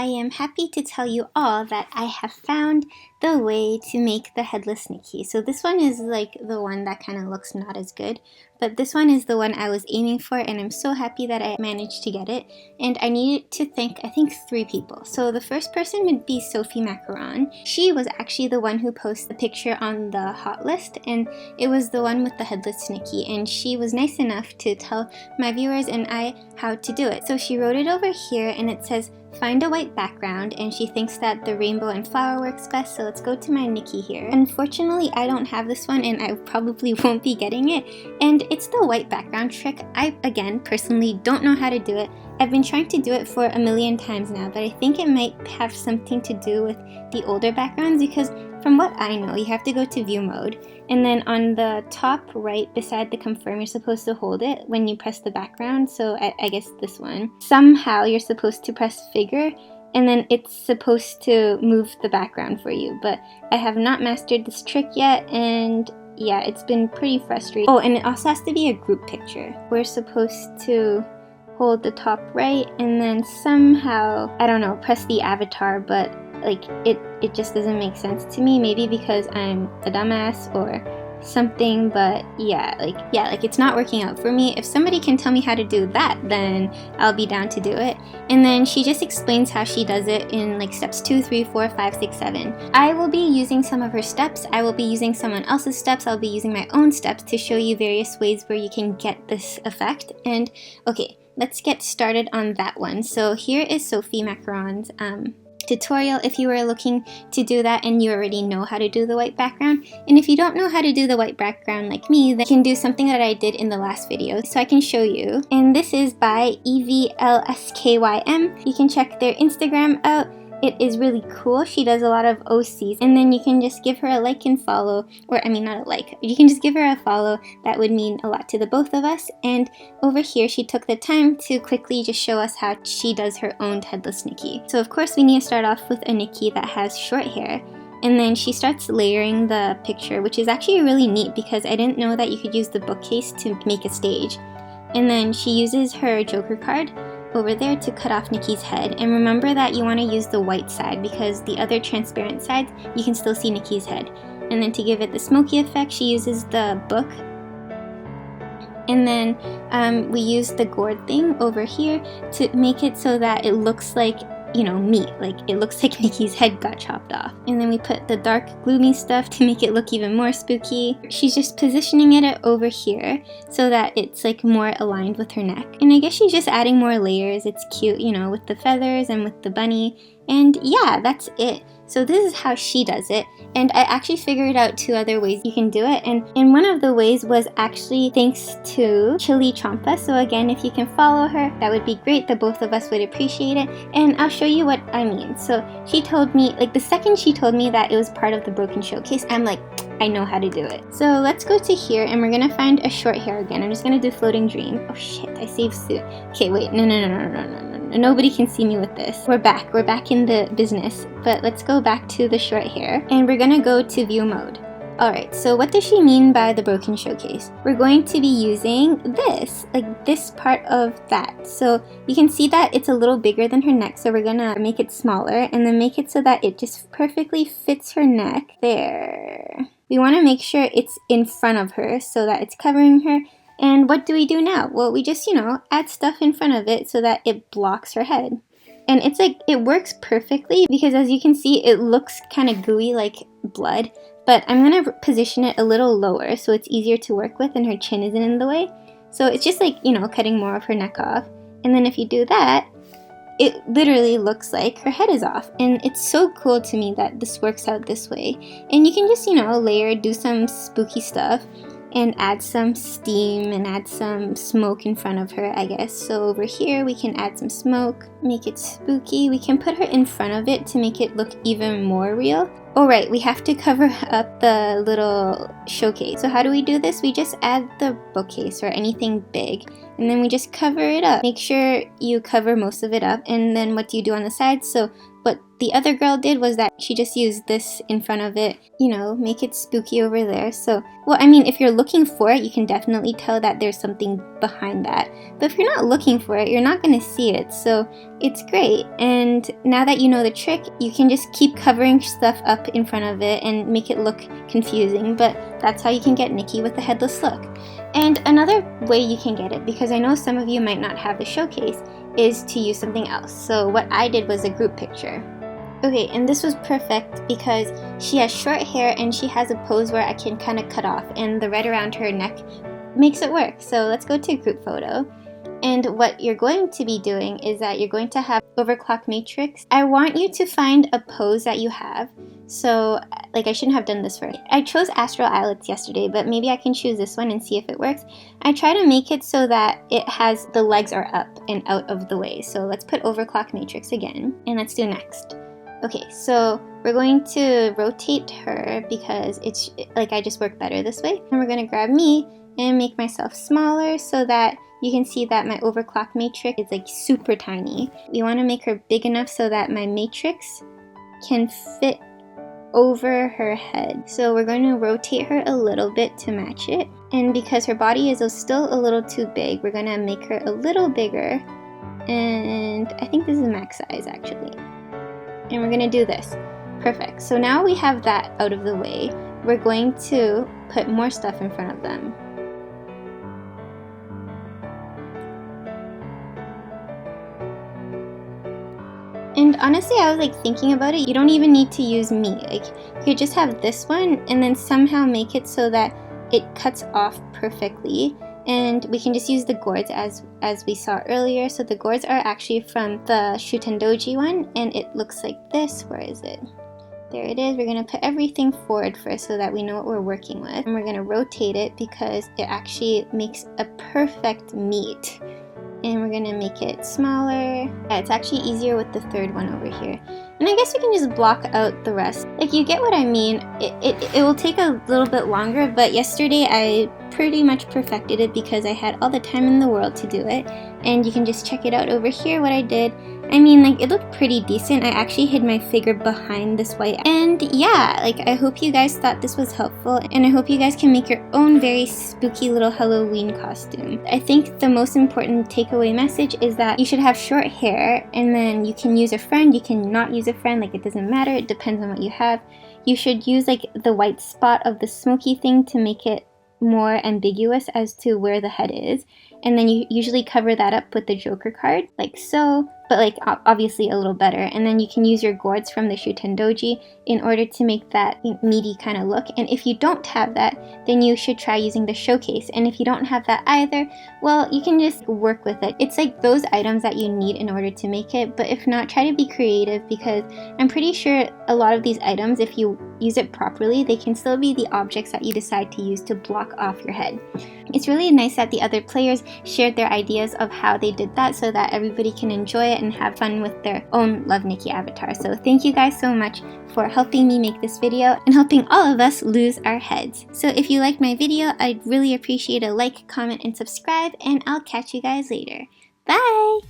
I am happy to tell you all that I have found the way to make the headless Nikki. So this one is like the one that kind of looks not as good, but this one is the one I was aiming for, and I'm so happy that I managed to get it. And I needed to thank, I think, 3 people. So the first person would be Sophie Macaron. She was actually the one who posted the picture on the hot list, and it was the one with the headless Nikki, and she was nice enough to tell my viewers and I how to do it. So she wrote it over here, and it says, find a white background, and she thinks that the rainbow and flower works best, so let's go to my Nikki here. Unfortunately, I don't have this one, and I probably won't be getting it, and it's the white background trick. I, again, personally don't know how to do it. I've been trying to do it for a million times now, but I think it might have something to do with the older backgrounds, because from what I know, you have to go to view mode, and then on the top right beside the confirm, you're supposed to hold it when you press the background, so I guess this one. Somehow you're supposed to press figure, and then it's supposed to move the background for you, but I have not mastered this trick yet, and yeah, it's been pretty frustrating. Oh, and it also has to be a group picture. We're supposed to hold the top right, and then somehow, I don't know, press the avatar, but like it just doesn't make sense to me. Maybe because I'm a dumbass or something, but yeah, like it's not working out for me. If somebody can tell me how to do that, then I'll be down to do it. And then she just explains how she does it in like steps 2, 3, 4, 5, 6, 7. I will be using some of her steps. I will be using someone else's steps. I'll be using my own steps to show you various ways where you can get this effect. And okay, let's get started on that one. So here is Sophie Macaron's tutorial if you were looking to do that and you already know how to do the white background. And if you don't know how to do the white background like me, then you can do something that I did in the last video, so I can show you. And this is by EVLSKYM. You can check their Instagram out. It is really cool. She does a lot of OCs, and then you can just give her a like and follow, or I mean not a like, you can just give her a follow. That would mean a lot to the both of us. And over here she took the time to quickly just show us how she does her own headless Nikki. So of course we need to start off with a Nikki that has short hair, and then she starts layering the picture, which is actually really neat because I didn't know that you could use the bookcase to make a stage. And then she uses her Joker card over there to cut off Nikki's head. And remember that you want to use the white side because the other transparent sides, you can still see Nikki's head. And then to give it the smoky effect, she uses the book. And then we use the gourd thing over here to make it so that it looks like, you know, meat. Like it looks like Nikki's head got chopped off. And then we put the dark gloomy stuff to make it look even more spooky. She's just positioning it over here so that it's like more aligned with her neck. And I guess she's just adding more layers. It's cute, you know, with the feathers and with the bunny. And yeah, that's it. So this is how she does it, and I actually figured out 2 other ways you can do it, and one of the ways was actually thanks to Chili Chompa. So again, if you can follow her, that would be great. The both of us would appreciate it, and I'll show you what I mean. So she told me, like the second she told me that it was part of the broken showcase, I'm like, I know how to do it. So let's go to here, and we're gonna find a short hair again. I'm just gonna do floating dream. Oh shit, I saved suit. Okay, wait, no. Nobody can see me with this. We're back in the business, but let's go back to the short hair, and we're gonna go to view mode. Alright, so what does she mean by the broken showcase? We're going to be using this, like this part of that. So you can see that it's a little bigger than her neck, so we're gonna make it smaller and then make it so that it just perfectly fits her neck. There. We want to make sure it's in front of her so that it's covering her. And what do we do now? Well, we just, you know, add stuff in front of it so that it blocks her head. And it's like, it works perfectly because as you can see, it looks kind of gooey like blood. But I'm going to position it a little lower so it's easier to work with and her chin isn't in the way. So it's just like, you know, cutting more of her neck off. And then if you do that, it literally looks like her head is off. And it's so cool to me that this works out this way. And you can just, you know, layer, do some spooky stuff, and add some steam and add some smoke in front of her, I guess. So over here we can add some smoke, make it spooky. We can put her in front of it to make it look even more real. Alright, we have to cover up the little showcase. So how do we do this? We just add the bookcase or anything big, and then we just cover it up. Make sure you cover most of it up, and then what do you do on the sides? So what the other girl did was that she just used this in front of it, you know, make it spooky over there. So, well, I mean, if you're looking for it, you can definitely tell that there's something behind that. But if you're not looking for it, you're not going to see it. So it's great. And now that you know the trick, you can just keep covering stuff up in front of it and make it look confusing. But that's how you can get Nikki with the headless look. And another way you can get it, because I know some of you might not have the showcase, is to use something else. So what I did was a group picture. Okay, and this was perfect because she has short hair and she has a pose where I can kind of cut off, and the red around her neck makes it work. So let's go to a group photo. And what you're going to be doing is that you're going to have overclock matrix. I want you to find a pose that you have. So, like, I shouldn't have done this first. I chose astral eyelets yesterday, but maybe I can choose this one and see if it works. I try to make it so that it has the legs are up and out of the way. So let's put overclock matrix again, and let's do next. Okay, so we're going to rotate her because it's like I just work better this way. And we're going to grab me and make myself smaller so that you can see that my overclock matrix is like super tiny. We want to make her big enough so that my matrix can fit over her head. So we're going to rotate her a little bit to match it. And because her body is still a little too big, we're going to make her a little bigger. And I think this is max size actually. And we're going to do this. Perfect. So now we have that out of the way. We're going to put more stuff in front of them. And honestly, I was like thinking about it, you don't even need to use me. Like, you could just have this one and then somehow make it so that it cuts off perfectly. And we can just use the gourds as we saw earlier. So the gourds are actually from the Shutendoji one, and it looks like this. Where is it? There it is. We're going to put everything forward first so that we know what we're working with. And we're going to rotate it because it actually makes a perfect meet. And we're going to make it smaller. Yeah, it's actually easier with the third one over here. And I guess we can just block out the rest. Like, you get what I mean. It will take a little bit longer, but yesterday I pretty much perfected it because I had all the time in the world to do it. And you can just check it out over here what I did. I mean, like, it looked pretty decent. I actually hid my figure behind this white. And yeah, like, I hope you guys thought this was helpful, and I hope you guys can make your own very spooky little Halloween costume. I think the most important takeaway message is that you should have short hair, and then you can use a friend, you can not use a friend, like, it doesn't matter, it depends on what you have. You should use, like, the white spot of the smoky thing to make it more ambiguous as to where the head is. And then you usually cover that up with the Joker card, like so, but like obviously a little better. And then you can use your gourds from the Shutendoji in order to make that meaty kind of look. And if you don't have that, then you should try using the showcase. And if you don't have that either, well, you can just work with it. It's like those items that you need in order to make it. But if not, try to be creative, because I'm pretty sure a lot of these items, if you use it properly, they can still be the objects that you decide to use to block off your head. It's really nice that the other players shared their ideas of how they did that so that everybody can enjoy it and have fun with their own Love Nikki avatar. So thank you guys so much for helping me make this video and helping all of us lose our heads. So if you liked my video, I'd really appreciate a like, comment, and subscribe, and I'll catch you guys later. Bye!